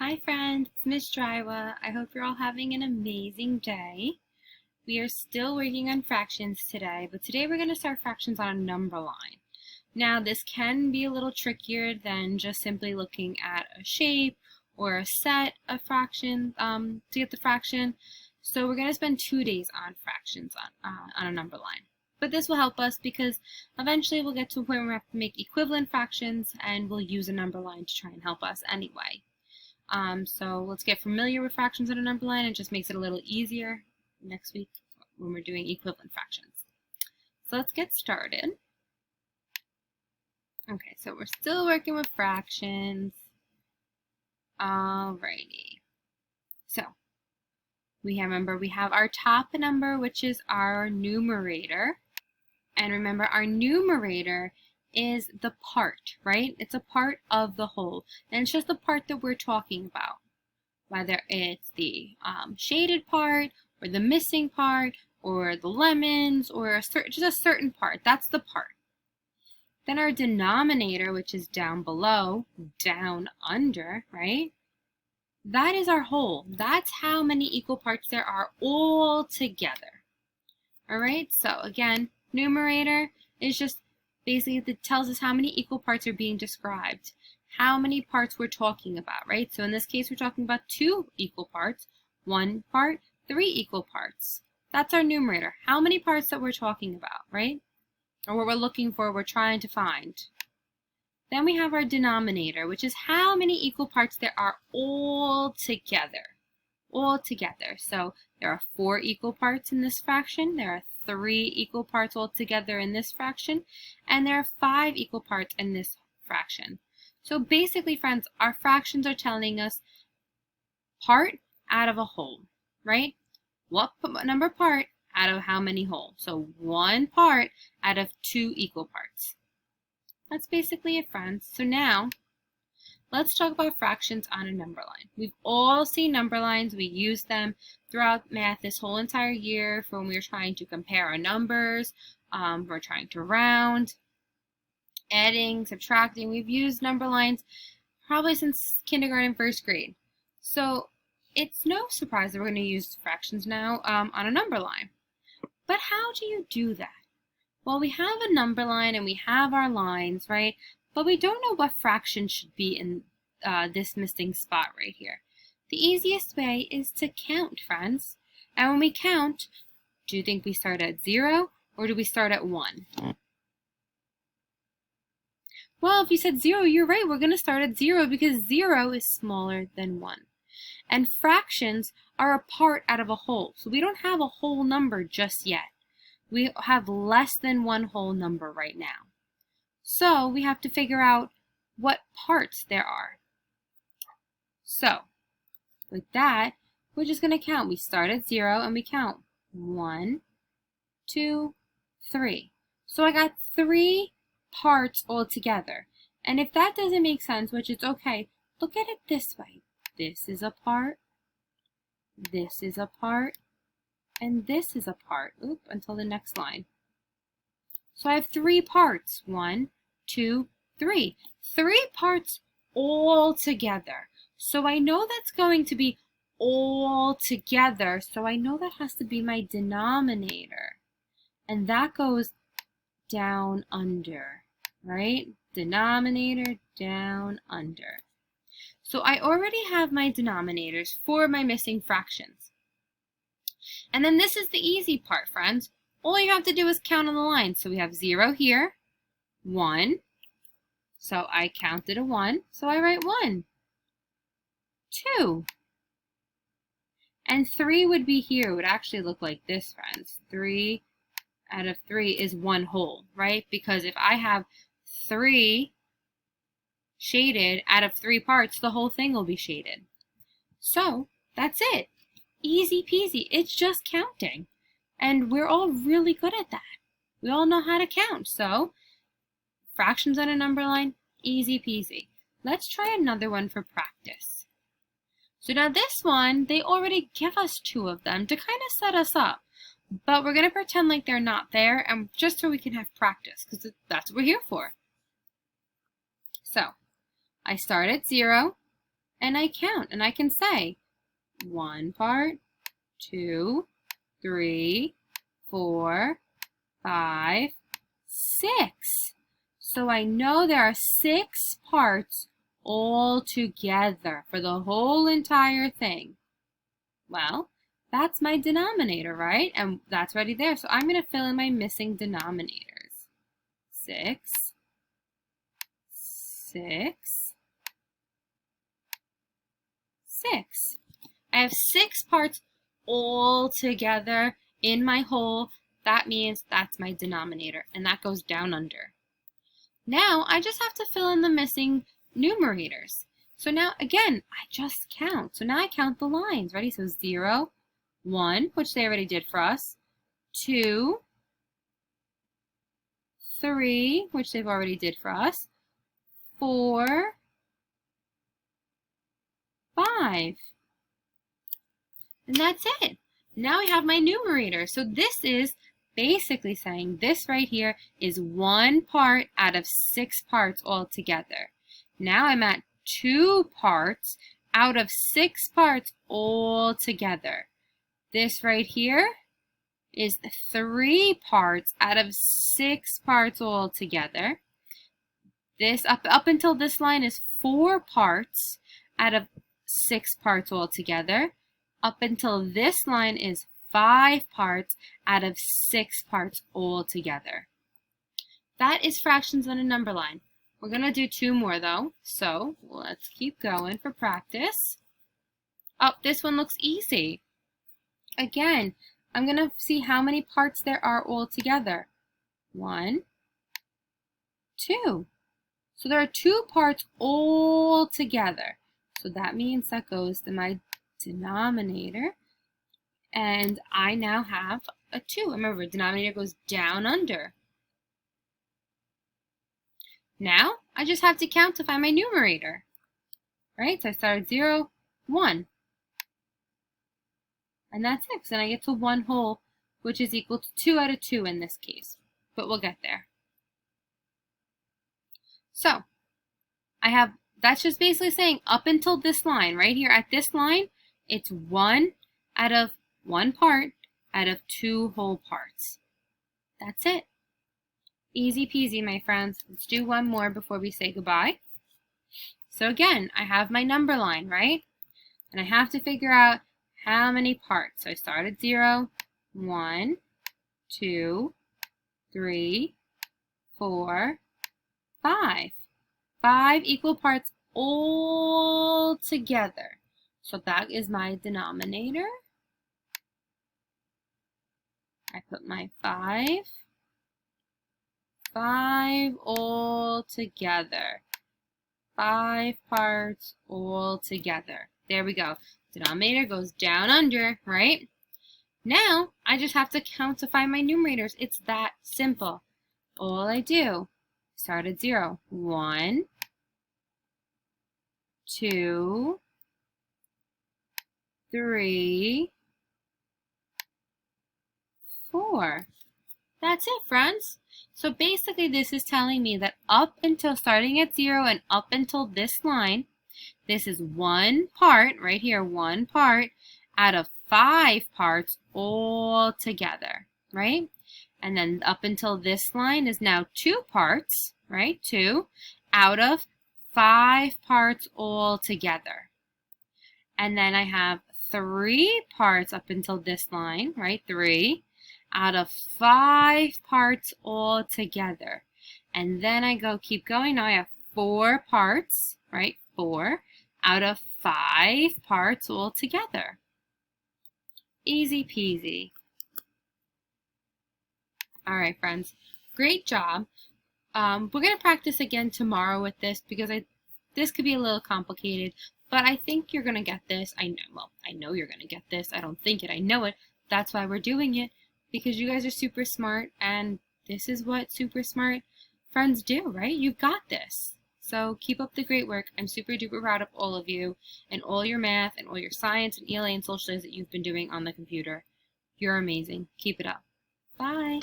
Hi friends, it's Miss Drywa. I hope you're all having an amazing day. We are still working on fractions today, but today we're going to start fractions on a number line. Now this can be a little trickier than just simply looking at a shape or a set of fractions to get the fraction. So we're going to spend 2 days on fractions on a number line. But this will help us because eventually we'll get to a point where we have to make equivalent fractions and we'll use a number line to try and help us anyway. So let's get familiar with fractions on a number line. It just makes it a little easier next week when we're doing equivalent fractions. So let's get started. Okay, so we're still working with fractions. Alrighty. So we have our top number, which is our numerator. And remember, our numerator is the part, right? It's a part of the whole. And it's just the part that we're talking about. Whether it's the shaded part, or the missing part, or the lemons, or just a certain part. That's the part. Then our denominator, which is down below, down under, right? That is our whole. That's how many equal parts there are all together. Alright, so again, numerator is just basically it tells us how many equal parts are being described, how many parts we're talking about, right? So in this case, we're talking about 2 equal parts, 1 part, 3 equal parts. That's our numerator, how many parts that we're talking about, right? Or what we're looking for, we're trying to find. Then we have our denominator, which is how many equal parts there are all together. All together. So there are 4 equal parts in this fraction, there are 3 equal parts altogether in this fraction, and there are 5 equal parts in this fraction. So basically, friends, our fractions are telling us part out of a whole, right? What number part out of how many whole? So 1 part out of 2 equal parts. That's basically it, friends. So now, let's talk about fractions on a number line. We've all seen number lines. We use them throughout math this whole entire year for when we're trying to compare our numbers, we're trying to round, adding, subtracting. We've used number lines probably since kindergarten, first grade. So it's no surprise that we're going to use fractions now on a number line. But how do you do that? Well, we have a number line and we have our lines, right? But we don't know what fraction should be in this missing spot right here. The easiest way is to count, friends. And when we count, do you think we start at 0 or do we start at 1? Well, if you said 0, you're right. We're going to start at 0 because 0 is smaller than 1. And fractions are a part out of a whole. So we don't have a whole number just yet. We have less than 1 whole number right now. So we have to figure out what parts there are. So with that, we're just going to count. We start at 0 and we count 1, 2, 3. So I got 3 parts all together. And if that doesn't make sense, which is okay, look at it this way. This is a part, this is a part, and this is a part. Oop, until the next line. So I have 3 parts. 1, 2, 3. 3 parts all together. So I know that's going to be all together. So I know that has to be my denominator. And that goes down under, right? Denominator down under. So I already have my denominators for my missing fractions. And then this is the easy part, friends. All you have to do is count on the line. So we have 0 here, 1. So I counted a 1, so I write 1. 2. And 3 would be here. It would actually look like this, friends. 3 out of 3 is 1 whole, right? Because if I have 3 shaded out of 3 parts, the whole thing will be shaded. So that's it. Easy peasy. It's just counting. And we're all really good at that. We all know how to count. So fractions on a number line, easy peasy. Let's try another one for practice. So now this one, they already give us 2 of them to kind of set us up. But we're going to pretend like they're not there, and just so we can have practice, because that's what we're here for. So I start at 0, and I count, and I can say 1 part, 2, 3, 4, 5, 6. So I know there are 6 parts all together for the whole entire thing. Well, that's my denominator, right? And that's already there. So I'm going to fill in my missing denominators. 6, 6, 6. I have 6 parts all together in my whole. That means that's my denominator, and that goes down under. Now I just have to fill in the missing numerators. So now again, I just count. So now I count the lines. Ready? So 0, 1, which they already did for us. 2, 3, which they've already did for us. 4, 5. And that's it. Now I have my numerator. So this is basically saying this right here is 1 part out of 6 parts all together. Now I'm at 2 parts out of 6 parts all together. This right here is 3 parts out of 6 parts all together. This up until this line is 4 parts out of 6 parts all together. Up until this line is 5 parts out of 6 parts all together. That is fractions on a number line. We're going to do 2 more though, so let's keep going for practice. Oh, this one looks easy. Again, I'm going to see how many parts there are all together. 1, 2. So there are 2 parts all together. So that means that goes to my denominator. And I now have a 2. Remember, denominator goes down under. Now, I just have to count to find my numerator. Right? So I start at 0, 1. And that's it. So then I get to 1 whole, which is equal to 2 out of 2 in this case. But we'll get there. So, that's just basically saying up until this line, right here at this line, it's 1 out of 1 part out of 2 whole parts. That's it. Easy peasy, my friends. Let's do one more before we say goodbye. So again, I have my number line, right? And I have to figure out how many parts. So I start at 0, 1, 2, 3, 4, 5. 5 equal parts all together. So that is my denominator. I put my 5 all together. 5 parts all together. There we go. Denominator goes down under, right? Now, I just have to count to find my numerators. It's that simple. All I do, start at 0. 1, 2, 3, 4. That's it, friends. So basically this is telling me that up until starting at 0 and up until this line, this is 1 part, right here, 1 part out of 5 parts all together, right? And then up until this line is now 2 parts, right? 2 out of 5 parts all together. And then I have 3 parts up until this line, right? 3 out of 5 parts all together. And then I keep going. Now I have 4 parts, right? 4 out of 5 parts all together. Easy peasy. All right, friends. Great job. We're going to practice again tomorrow with this because this could be a little complicated, but I think you're going to get this. I know you're going to get this. I don't think it. I know it. That's why we're doing it, because you guys are super smart, and this is what super smart friends do, right? You've got this. So keep up the great work. I'm super duper proud of all of you and all your math and all your science and ELA and social studies that you've been doing on the computer. You're amazing. Keep it up. Bye.